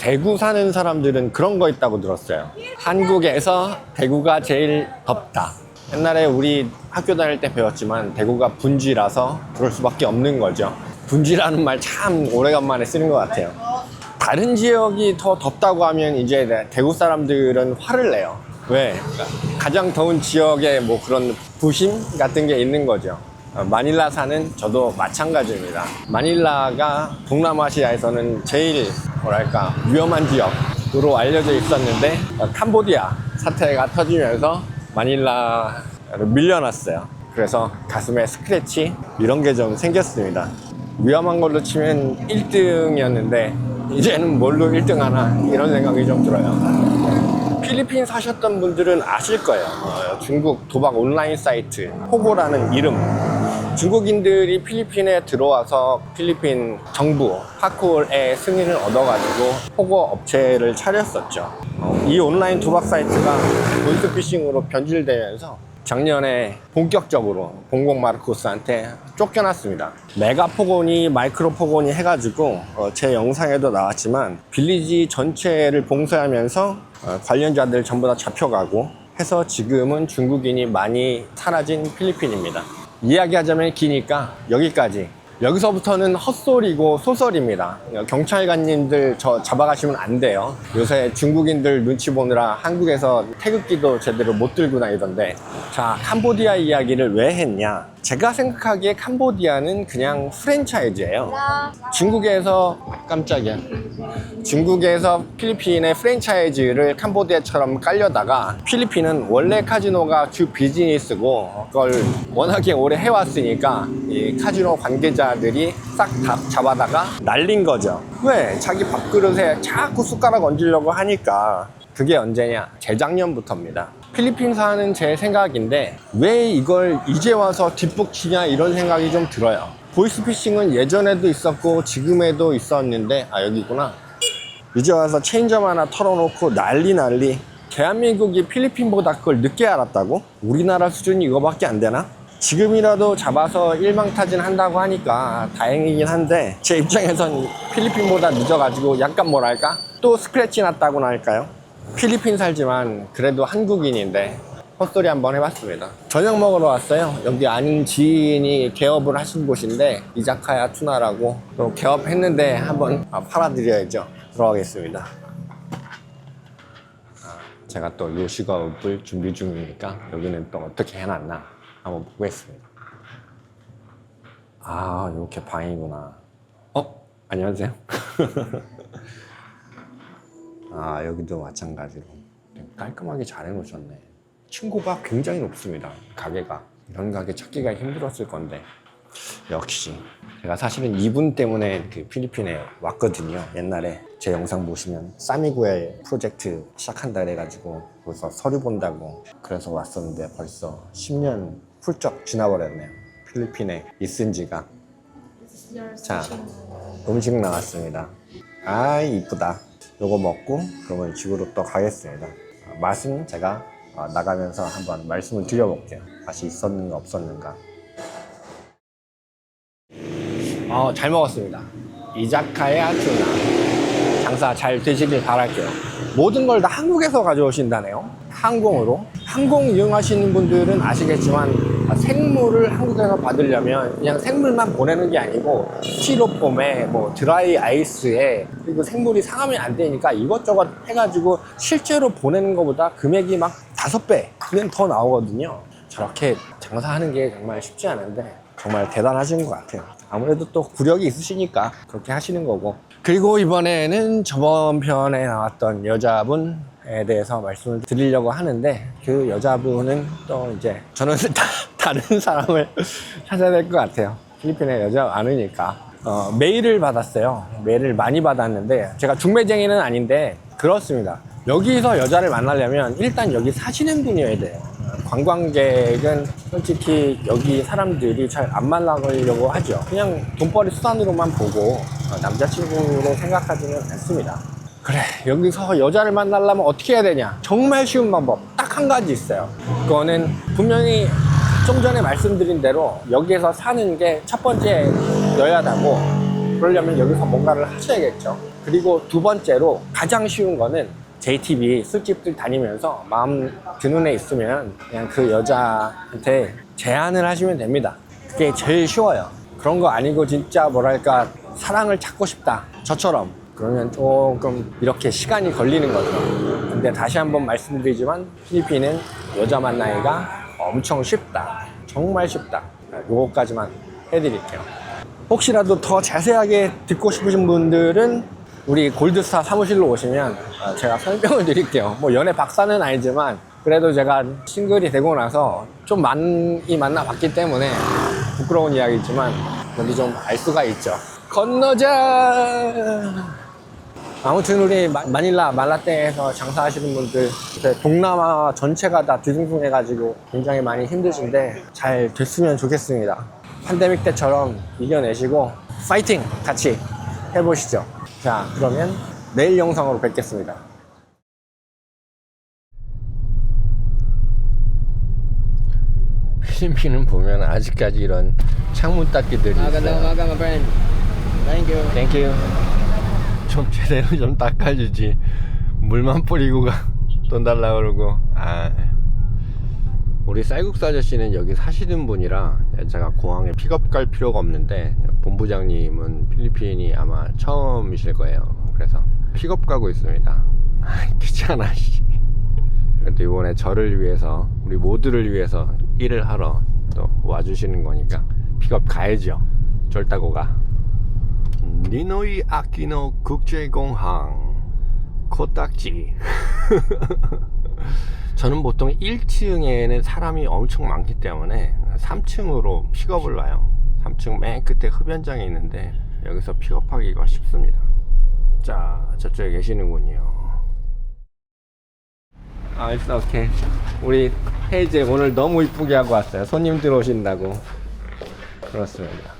대구 사는 사람들은 그런 거 있다고 들었어요. 한국에서 대구가 제일 덥다. 옛날에 우리 학교 다닐 때 배웠지만 대구가 분지라서 그럴 수밖에 없는 거죠. 분지라는 말 참 오래간만에 쓰는 것 같아요. 다른 지역이 더 덥다고 하면 이제 대구 사람들은 화를 내요. 왜? 가장 더운 지역에 뭐 그런 부심 같은 게 있는 거죠. 마닐라 사는 저도 마찬가지입니다. 마닐라가 동남아시아에서는 제일 뭐랄까 위험한 지역으로 알려져 있었는데 캄보디아 사태가 터지면서 마닐라를 밀려났어요. 그래서 가슴에 스크래치 이런 게 좀 생겼습니다. 위험한 걸로 치면 1등이었는데 이제는 뭘로 1등 하나 이런 생각이 좀 들어요. 필리핀 사셨던 분들은 아실 거예요. 중국 도박 온라인 사이트 포고라는 이름. 중국인들이 필리핀에 들어와서 필리핀 정부 파콜의 승인을 얻어가지고 포고 업체를 차렸었죠. 이 온라인 도박 사이트가 보이스피싱으로 변질되면서 작년에 본격적으로 봉공 마르코스한테 쫓겨났습니다. 메가 포고니 마이크로 포고니 해가지고 제 영상에도 나왔지만 빌리지 전체를 봉쇄하면서 관련자들 전부 다 잡혀가고 해서 지금은 중국인이 많이 사라진 필리핀입니다. 이야기하자면 기니까 여기까지. 여기서부터는 헛소리고 소설입니다. 경찰관님들 저 잡아가시면 안 돼요. 요새 중국인들 눈치 보느라 한국에서 태극기도 제대로 못 들고 다니던데. 자, 캄보디아 이야기를 왜 했냐? 제가 생각하기에 캄보디아는 그냥 프랜차이즈예요. 중국에서 깜짝이야. 중국에서 필리핀의 프랜차이즈를 캄보디아처럼 깔려다가 필리핀은 원래 카지노가 주 비즈니스고 그걸 워낙에 오래 해왔으니까 이 카지노 관계자들이 싹 다 잡아다가 날린 거죠. 왜? 자기 밥그릇에 자꾸 숟가락 얹으려고 하니까. 그게 언제냐? 재작년부터입니다. 필리핀 사는 제 생각인데 왜 이걸 이제 와서 뒷북치냐 이런 생각이 좀 들어요. 보이스피싱은 예전에도 있었고 지금에도 있었는데 여기구나. 이제 와서 체인점 하나 털어놓고 난리. 대한민국이 필리핀보다 그걸 늦게 알았다고? 우리나라 수준이 이거밖에 안 되나? 지금이라도 잡아서 일망타진 한다고 하니까 다행이긴 한데 제 입장에선 필리핀보다 늦어가지고 약간 뭐랄까? 또 스크래치 났다고나 할까요? 필리핀 살지만 그래도 한국인인데 헛소리 한번 해봤습니다. 저녁 먹으러 왔어요. 여기 아는 지인이 개업을 하신 곳인데 이자카야 투나라고 또 개업했는데 한번 팔아드려야죠. 들어가겠습니다. 제가 또 요식업을 준비 중이니까 여기는 또 어떻게 해놨나 한번 보겠습니다. 이렇게 방이구나. 안녕하세요. 여기도 마찬가지로 깔끔하게 잘 해놓으셨네. 층고가 굉장히 높습니다. 가게가. 이런 가게 찾기가 힘들었을 건데 역시 제가 사실은 이분 때문에 그 필리핀에 왔거든요. 옛날에 제 영상 보시면 싸미구엘 프로젝트 시작한다 그래가지고 거기서 서류 본다고 그래서 왔었는데 벌써 10년 훌쩍 지나버렸네요. 필리핀에 있은 지가. 자, 음식 나왔습니다. 이쁘다. 요거 먹고 그러면 집으로 또 가겠습니다. 맛은 제가 나가면서 한번 말씀을 드려볼게요. 맛이 있었는가 없었는가. 잘 먹었습니다. 이자카야 투나. 장사 잘 되시길 바랄게요. 모든 걸 다 한국에서 가져오신다네요. 항공으로. 항공 이용하시는 분들은 아시겠지만 생물을 한국에서 받으려면 그냥 생물만 보내는 게 아니고 스티로폼에 뭐 드라이 아이스에 그리고 생물이 상하면 안 되니까 이것저것 해가지고 실제로 보내는 것보다 금액이 막 5배는 더 나오거든요. 저렇게 장사하는 게 정말 쉽지 않은데 정말 대단하신 것 같아요. 아무래도 또 구력이 있으시니까 그렇게 하시는 거고. 그리고 이번에는 저번 편에 나왔던 여자분에 대해서 말씀을 드리려고 하는데 그 여자분은 또 이제 저는 다른 사람을 찾아야 될 것 같아요. 필리핀에 여자 많으니까. 메일을 받았어요. 메일을 많이 받았는데 제가 중매쟁이는 아닌데 그렇습니다. 여기서 여자를 만나려면 일단 여기 사시는 분이어야 돼요. 관광객은 솔직히 여기 사람들이 잘 안 만나려고 하죠. 그냥 돈벌이 수단으로만 보고 남자친구로 생각하지는 않습니다. 그래, 여기서 여자를 만나려면 어떻게 해야 되냐? 정말 쉬운 방법 딱 한 가지 있어요. 그거는 분명히 좀 전에 말씀드린 대로 여기에서 사는 게 첫 번째 여야다고 그러려면 여기서 뭔가를 하셔야겠죠. 그리고 두 번째로 가장 쉬운 거는 JTB 술집들 다니면서 마음 드는 애 있으면 그냥 그 여자한테 제안을 하시면 됩니다. 그게 제일 쉬워요. 그런 거 아니고 진짜 뭐랄까 사랑을 찾고 싶다 저처럼 그러면 조금 이렇게 시간이 걸리는 거죠. 근데 다시 한번 말씀드리지만 필리핀은 여자 만나기가 엄청 쉽다. 정말 쉽다. 요거까지만 해드릴게요. 혹시라도 더 자세하게 듣고 싶으신 분들은 우리 골드스타 사무실로 오시면 제가 설명을 드릴게요. 뭐 연애 박사는 아니지만 그래도 제가 싱글이 되고 나서 좀 많이 만나봤기 때문에 부끄러운 이야기지만 여기 좀 알 수가 있죠. 건너자. 아무튼 우리 마닐라 말라떼에서 장사하시는 분들 동남아 전체가 다 뒤숭숭해가지고 굉장히 많이 힘드신데 잘 됐으면 좋겠습니다. 팬데믹 때처럼 이겨내시고 파이팅 같이 해보시죠. 자, 그러면 내일 영상으로 뵙겠습니다. 필리핀은 보면 아직까지 이런 창문 닦기들이 있어요. Magandang my friend. Thank you. 땡큐. 좀 제대로 좀 닦아주지. 물만 뿌리고 돈 달라 그러고. 우리 쌀국수 아저씨는 여기 사시는 분이라 제가 공항에 픽업 갈 필요가 없는데 본부장님은 필리핀이 아마 처음이실 거예요. 그래서 픽업 가고 있습니다. 귀찮아. 그래도 이번에 저를 위해서 우리 모두를 위해서 일을 하러 또 와주시는 거니까 픽업 가야죠. 절다고 가. 니노이 아키노 국제공항 코딱지. 저는 보통 1층에는 사람이 엄청 많기 때문에 3층으로 픽업을 와요. 3층 맨 끝에 흡연장에 있는데 여기서 픽업하기가 쉽습니다. 자, 저쪽에 계시는군요. it's okay. 우리 헤이즈 오늘 너무 이쁘게 하고 왔어요. 손님들 오신다고. 그렇습니다.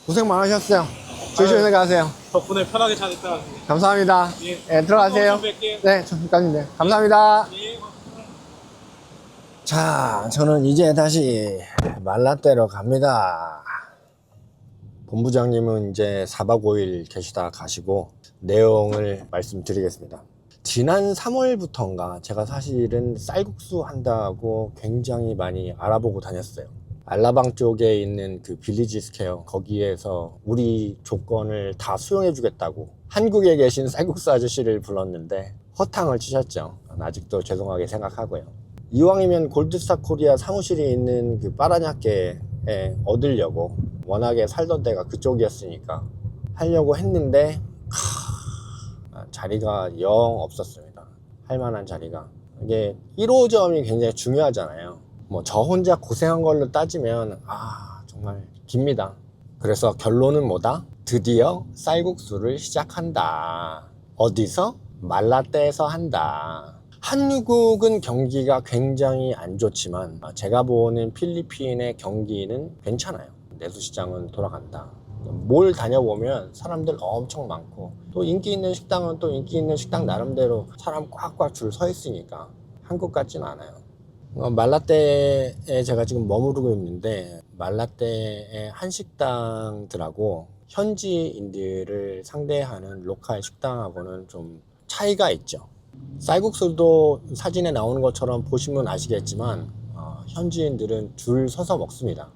고생 많으셨어요. 조심히 가세요. 덕분에 편하게 잘 있다 왔습니다. 감사합니다. 예. 들어가세요. 좀 뵐게요. 네, 잠깐만요. 감사합니다. 예. 자, 저는 이제 다시 말라떼로 갑니다. 본부장님은 이제 4박 5일 계시다 가시고 내용을 말씀드리겠습니다. 지난 3월부터인가 제가 사실은 쌀국수 한다고 굉장히 많이 알아보고 다녔어요. 알라방 쪽에 있는 그 빌리지 스퀘어 거기에서 우리 조건을 다 수용해 주겠다고 한국에 계신 쌀국수 아저씨를 불렀는데 허탕을 치셨죠. 아직도 죄송하게 생각하고요. 이왕이면 골드스타 코리아 사무실이 있는 그 빠라냐케에 얻으려고 워낙에 살던 데가 그쪽이었으니까 하려고 했는데 자리가 영 없었습니다. 할만한 자리가. 이게 1호점이 굉장히 중요하잖아요. 뭐 저 혼자 고생한 걸로 따지면 정말 깁니다. 그래서 결론은 뭐다? 드디어 쌀국수를 시작한다. 어디서? 말라떼에서 한다. 한국은 경기가 굉장히 안 좋지만 제가 보는 필리핀의 경기는 괜찮아요. 내수시장은 돌아간다. 뭘 다녀보면 사람들 엄청 많고 또 인기 있는 식당은 또 인기 있는 식당 나름대로 사람 꽉꽉 줄 서 있으니까 한국 같진 않아요. 말라떼에 제가 지금 머무르고 있는데 말라떼의 한식당들하고 현지인들을 상대하는 로컬 식당하고는 좀 차이가 있죠. 쌀국수도 사진에 나오는 것처럼 보시면 아시겠지만 현지인들은 줄 서서 먹습니다.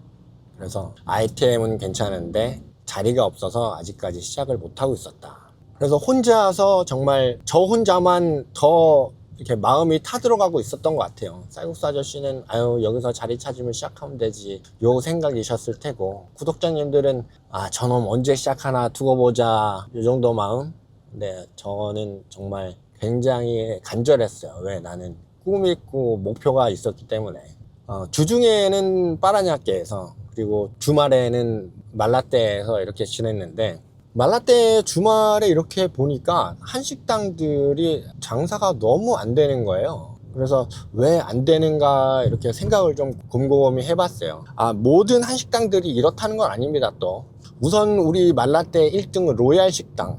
그래서 아이템은 괜찮은데 자리가 없어서 아직까지 시작을 못하고 있었다. 그래서 혼자서 정말 저 혼자만 더 이렇게 마음이 타들어가고 있었던 것 같아요. 쌀국수 아저씨는 여기서 자리 찾으면 시작하면 되지 요 생각이셨을 테고 구독자님들은 저놈 언제 시작하나 두고 보자 요 정도 마음. 근데 저는 정말 굉장히 간절했어요. 왜? 나는 꿈이 있고 목표가 있었기 때문에. 주중에는 빠라냐케에서 그리고 주말에는 말라떼에서 이렇게 지냈는데 말라떼 주말에 이렇게 보니까 한식당들이 장사가 너무 안 되는 거예요. 그래서 왜 안 되는가 이렇게 생각을 좀 곰곰이 해봤어요. 모든 한식당들이 이렇다는 건 아닙니다. 또 우선 우리 말라떼 1등은 로얄 식당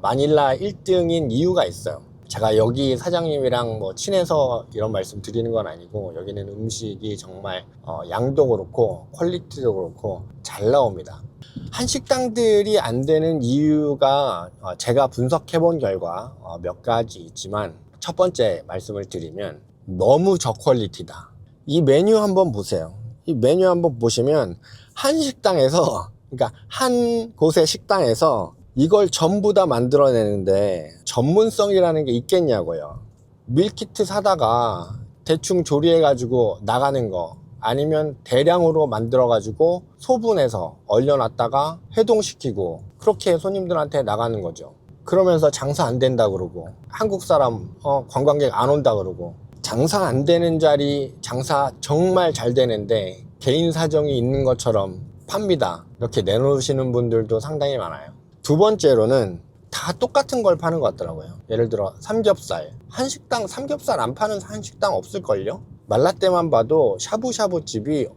마닐라 1등인 이유가 있어요. 제가 여기 사장님이랑 뭐 친해서 이런 말씀 드리는 건 아니고 여기는 음식이 정말 양도 그렇고 퀄리티도 그렇고 잘 나옵니다. 한식당들이 안 되는 이유가 제가 분석해 본 결과 몇 가지 있지만, 첫 번째 말씀을 드리면 너무 저퀄리티다. 이 메뉴 한번 보세요. 이 메뉴 한번 보시면 한식당에서, 그러니까 한 곳의 식당에서 이걸 전부 다 만들어내는데 전문성이라는 게 있겠냐고요. 밀키트 사다가 대충 조리해 가지고 나가는 거, 아니면 대량으로 만들어 가지고 소분해서 얼려놨다가 해동시키고 그렇게 손님들한테 나가는 거죠. 그러면서 장사 안 된다 그러고, 한국 사람 관광객 안 온다 그러고, 장사 안 되는 자리 장사 정말 잘 되는데 개인 사정이 있는 것처럼 팝니다. 이렇게 내놓으시는 분들도 상당히 많아요. 두 번째로는 다 똑같은 걸 파는 것 같더라고요. 예를 들어 삼겹살, 한식당 삼겹살 안 파는 한식당 없을걸요? 말라떼만 봐도 샤브샤브 집이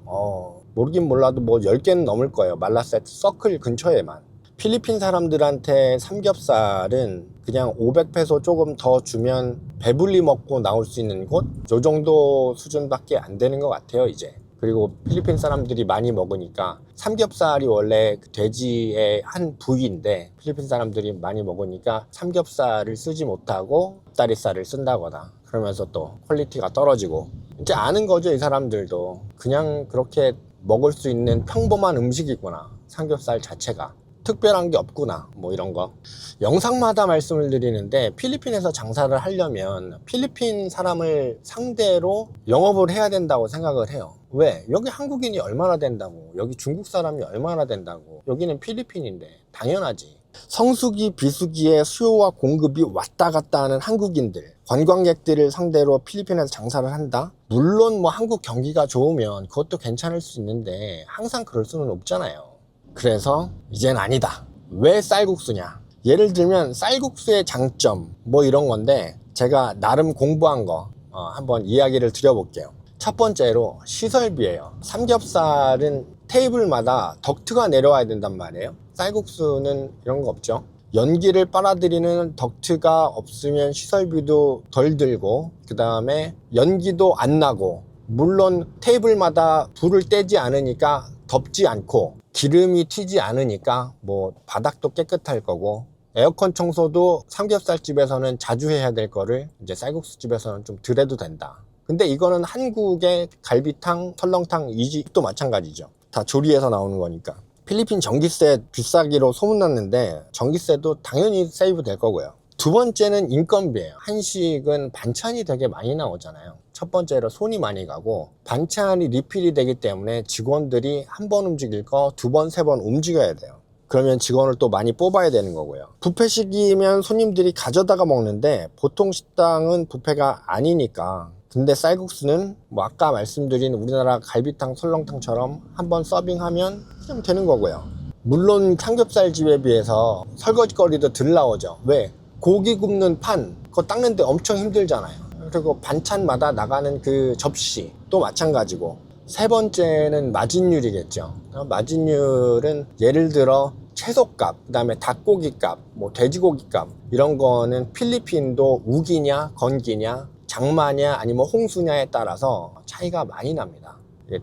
모르긴 몰라도 뭐 10개는 넘을 거예요. 말라떼 서클 근처에만. 필리핀 사람들한테 삼겹살은 그냥 500페소 조금 더 주면 배불리 먹고 나올 수 있는 곳? 요 정도 수준밖에 안 되는 것 같아요, 이제. 그리고 필리핀 사람들이 많이 먹으니까, 삼겹살이 원래 돼지의 한 부위인데 필리핀 사람들이 많이 먹으니까 삼겹살을 쓰지 못하고 다리살을 쓴다거나, 그러면서 또 퀄리티가 떨어지고, 이제 아는 거죠. 이 사람들도 그냥 그렇게 먹을 수 있는 평범한 음식이구나, 삼겹살 자체가 특별한 게 없구나, 뭐 이런 거. 영상마다 말씀을 드리는데, 필리핀에서 장사를 하려면 필리핀 사람을 상대로 영업을 해야 된다고 생각을 해요. 왜? 여기 한국인이 얼마나 된다고, 여기 중국 사람이 얼마나 된다고, 여기는 필리핀인데 당연하지. 성수기 비수기에 수요와 공급이 왔다 갔다 하는 한국인들, 관광객들을 상대로 필리핀에서 장사를 한다? 물론 뭐 한국 경기가 좋으면 그것도 괜찮을 수 있는데 항상 그럴 수는 없잖아요. 그래서 이젠 아니다. 왜 쌀국수냐? 예를 들면 쌀국수의 장점 뭐 이런 건데, 제가 나름 공부한 거 한번 이야기를 드려볼게요. 첫 번째로 시설비예요. 삼겹살은 테이블마다 덕트가 내려와야 된단 말이에요. 쌀국수는 이런 거 없죠. 연기를 빨아들이는 덕트가 없으면 시설비도 덜 들고, 그 다음에 연기도 안 나고, 물론 테이블마다 불을 떼지 않으니까 덥지 않고, 기름이 튀지 않으니까 뭐 바닥도 깨끗할 거고, 에어컨 청소도 삼겹살집에서는 자주 해야 될 거를 이제 쌀국수집에서는 좀 덜 해도 된다. 근데 이거는 한국의 갈비탕, 설렁탕 이 집도 마찬가지죠. 다 조리해서 나오는 거니까. 필리핀 전기세 비싸기로 소문났는데 전기세도 당연히 세이브 될 거고요. 두 번째는 인건비예요. 한식은 반찬이 되게 많이 나오잖아요. 첫 번째로 손이 많이 가고, 반찬이 리필이 되기 때문에 직원들이 한 번 움직일 거 두 번, 세 번 움직여야 돼요. 그러면 직원을 또 많이 뽑아야 되는 거고요. 뷔페식이면 손님들이 가져다가 먹는데 보통 식당은 뷔페가 아니니까. 근데 쌀국수는 뭐 아까 말씀드린 우리나라 갈비탕, 설렁탕처럼 한번 서빙하면 그냥 되는 거고요. 물론 삼겹살 집에 비해서 설거지거리도 덜 나오죠. 왜? 고기 굽는 판 그거 닦는데 엄청 힘들잖아요. 그리고 반찬마다 나가는 그 접시 또 마찬가지고. 세 번째는 마진율이겠죠. 마진율은 예를 들어 채소값, 그 다음에 닭고기값, 뭐 돼지고기값, 이런 거는 필리핀도 우기냐 건기냐 장마냐 아니면 홍수냐에 따라서 차이가 많이 납니다.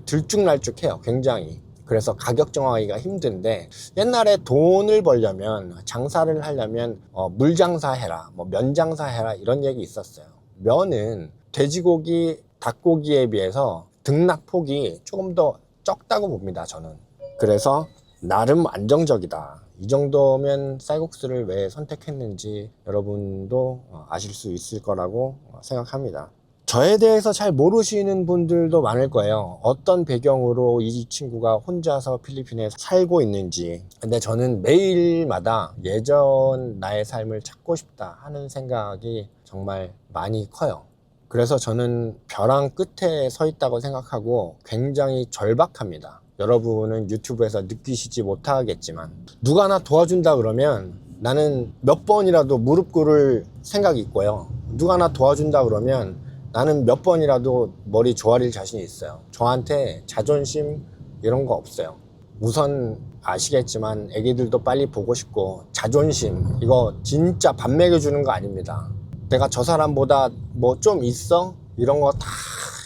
들쭉날쭉해요, 굉장히. 그래서 가격 정하기가 힘든데, 옛날에 돈을 벌려면, 장사를 하려면 물장사 해라, 뭐 면장사 해라, 이런 얘기 있었어요. 면은 돼지고기, 닭고기에 비해서 등락폭이 조금 더 적다고 봅니다, 저는. 그래서 나름 안정적이다. 이 정도면 쌀국수를 왜 선택했는지 여러분도 아실 수 있을 거라고 생각합니다. 저에 대해서 잘 모르시는 분들도 많을 거예요. 어떤 배경으로 이 친구가 혼자서 필리핀에 살고 있는지. 근데 저는 매일마다 예전 나의 삶을 찾고 싶다 하는 생각이 정말 많이 커요. 그래서 저는 벼랑 끝에 서 있다고 생각하고 굉장히 절박합니다. 여러분은 유튜브에서 느끼시지 못하겠지만, 누가 하나 도와준다 그러면 나는 몇 번이라도 무릎 꿇을 생각이 있고요. 누가 하나 도와준다 그러면 나는 몇 번이라도 머리 조아릴 자신이 있어요. 저한테 자존심 이런 거 없어요. 우선 아시겠지만 애기들도 빨리 보고 싶고, 자존심 이거 진짜 밥 먹여주는 거 아닙니다. 내가 저 사람보다 뭐 좀 있어? 이런 거 다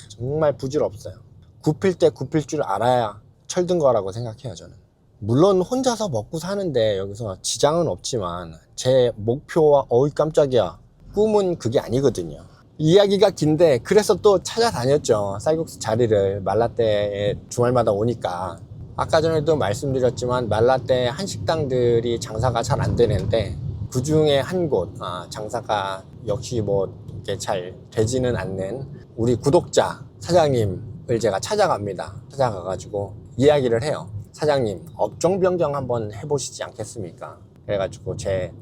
정말 부질없어요. 굽힐 때 굽힐 줄 알아야 철든 거라고 생각해요, 저는. 물론 혼자서 먹고 사는데 여기서 지장은 없지만 제 목표와 어이 깜짝이야, 꿈은 그게 아니거든요. 이야기가 긴데 그래서 또 찾아다녔죠. 쌀국수 자리를. 말라떼에 주말마다 오니까. 아까 전에도 말씀드렸지만 말라떼 한식당들이 장사가 잘 안 되는데 그 중에 한 곳, 장사가 역시 뭐 이렇게 잘 되지는 않는 우리 구독자 사장님을 제가 찾아갑니다. 찾아가가지고 이야기를 해요. 사장님, 업종 변경 한번 해보시지 않겠습니까? 그래가지고 제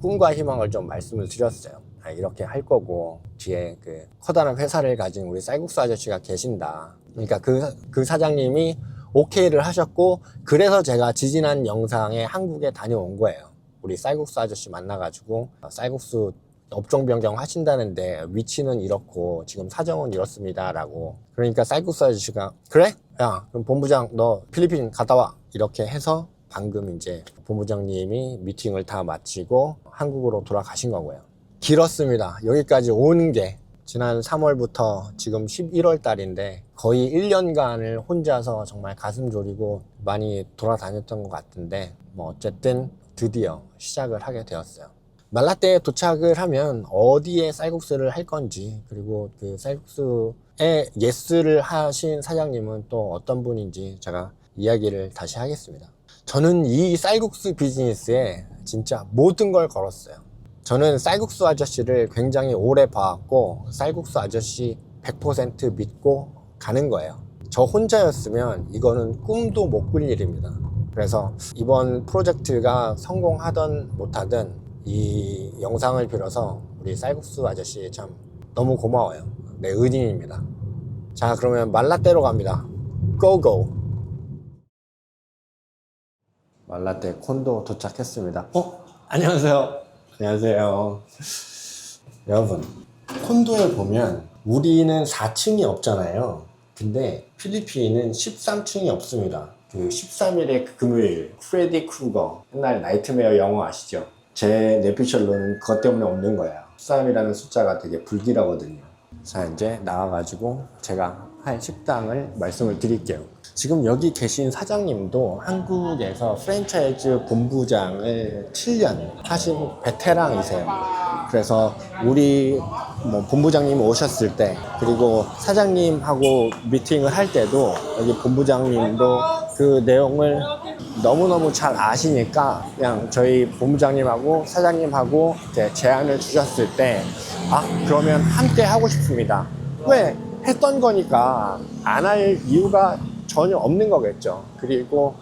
꿈과 희망을 좀 말씀을 드렸어요. 이렇게 할 거고 뒤에 그 커다란 회사를 가진 우리 쌀국수 아저씨가 계신다. 그러니까 그 사장님이 오케이를 하셨고, 그래서 제가 지지난 영상에 한국에 다녀온 거예요. 우리 쌀국수 아저씨 만나가지고 쌀국수 업종 변경 하신다는데 위치는 이렇고 지금 사정은 이렇습니다 라고. 그러니까 쌀국수 아저씨가 그래? 야, 그럼 본부장 너 필리핀 갔다 와. 이렇게 해서 방금 이제 본부장님이 미팅을 다 마치고 한국으로 돌아가신 거고요. 길었습니다. 여기까지 오는 게. 지난 3월부터 지금 11월 달인데 거의 1년간을 혼자서 정말 가슴 졸이고 많이 돌아다녔던 것 같은데, 뭐 어쨌든 드디어 시작을 하게 되었어요. 말라떼에 도착을 하면 어디에 쌀국수를 할 건지, 그리고 그 쌀국수에 예스를 하신 사장님은 또 어떤 분인지 제가 이야기를 다시 하겠습니다. 저는 이 쌀국수 비즈니스에 진짜 모든 걸 걸었어요. 저는 쌀국수 아저씨를 굉장히 오래 봐왔고 쌀국수 아저씨 100% 믿고 가는 거예요. 저 혼자였으면 이거는 꿈도 못 꿀 일입니다. 그래서 이번 프로젝트가 성공하든 못하든 이 영상을 빌어서 우리 쌀국수 아저씨 참 너무 고마워요. 내 은인입니다. 자, 그러면 말라떼로 갑니다. 고고! 말라떼 콘도 도착했습니다. 안녕하세요. 안녕하세요. 여러분, 콘도에 보면 우리는 4층이 없잖아요. 근데 필리핀은 13층이 없습니다. 그 13일의 금요일, 프레디 크루거, 옛날 나이트메어 영화 아시죠? 제 뇌피셜로는 그것 때문에 없는 거예요. 13이라는 숫자가 되게 불길하거든요. 자, 이제 나와가지고 제가 할 식당을 말씀을 드릴게요. 지금 여기 계신 사장님도 한국에서 프랜차이즈 본부장을 7년 하신 베테랑이세요. 그래서 우리 뭐 본부장님 오셨을 때, 그리고 사장님하고 미팅을 할 때도 여기 본부장님도 그 내용을 너무너무 잘 아시니까 그냥 저희 본부장님하고 사장님하고 이제 제안을 주셨을 때, 그러면 함께 하고 싶습니다. 왜? 했던 거니까 안 할 이유가 전혀 없는 거겠죠. 그리고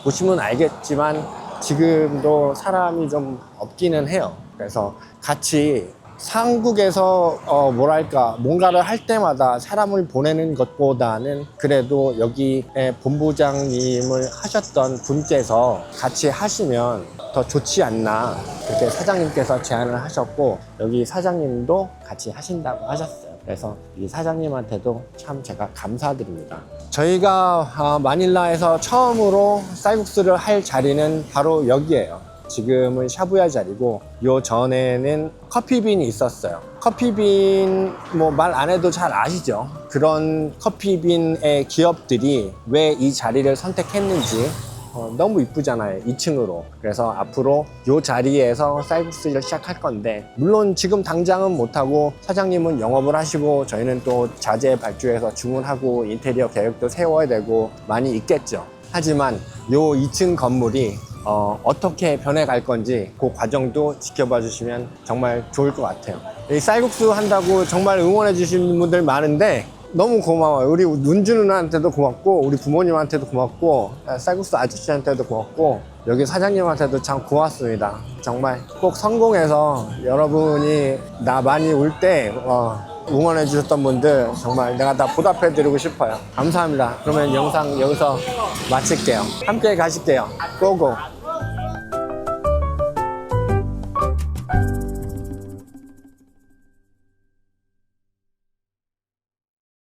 보시면 알겠지만 지금도 사람이 좀 없기는 해요. 그래서 같이 한국에서 뭐랄까 뭔가를 할 때마다 사람을 보내는 것보다는 그래도 여기에 본부장님을 하셨던 분께서 같이 하시면 더 좋지 않나, 그렇게 사장님께서 제안을 하셨고 여기 사장님도 같이 하신다고 하셨어요. 그래서 이 사장님한테도 참 제가 감사드립니다. 저희가 마닐라에서 처음으로 쌀국수를 할 자리는 바로 여기예요. 지금은 샤브야 자리고, 요 전에는 커피빈이 있었어요. 커피빈 뭐 말 안 해도 잘 아시죠? 그런 커피빈의 기업들이 왜 이 자리를 선택했는지 너무 이쁘잖아요, 2층으로. 그래서 앞으로 이 자리에서 쌀국수를 시작할 건데, 물론 지금 당장은 못하고 사장님은 영업을 하시고 저희는 또 자재 발주해서 주문하고 인테리어 계획도 세워야 되고 많이 있겠죠. 하지만 이 2층 건물이 어떻게 변해갈 건지 그 과정도 지켜봐 주시면 정말 좋을 것 같아요. 이 쌀국수 한다고 정말 응원해 주시는 분들 많은데 너무 고마워요. 우리 눈주 누나한테도 고맙고 우리 부모님한테도 고맙고 쌀국수 아저씨한테도 고맙고 여기 사장님한테도 참 고맙습니다. 정말 꼭 성공해서 여러분이 나 많이 울 때 응원해 주셨던 분들 정말 내가 다 보답해 드리고 싶어요. 감사합니다. 그러면 영상 여기서 마칠게요. 함께 가실게요. 고고.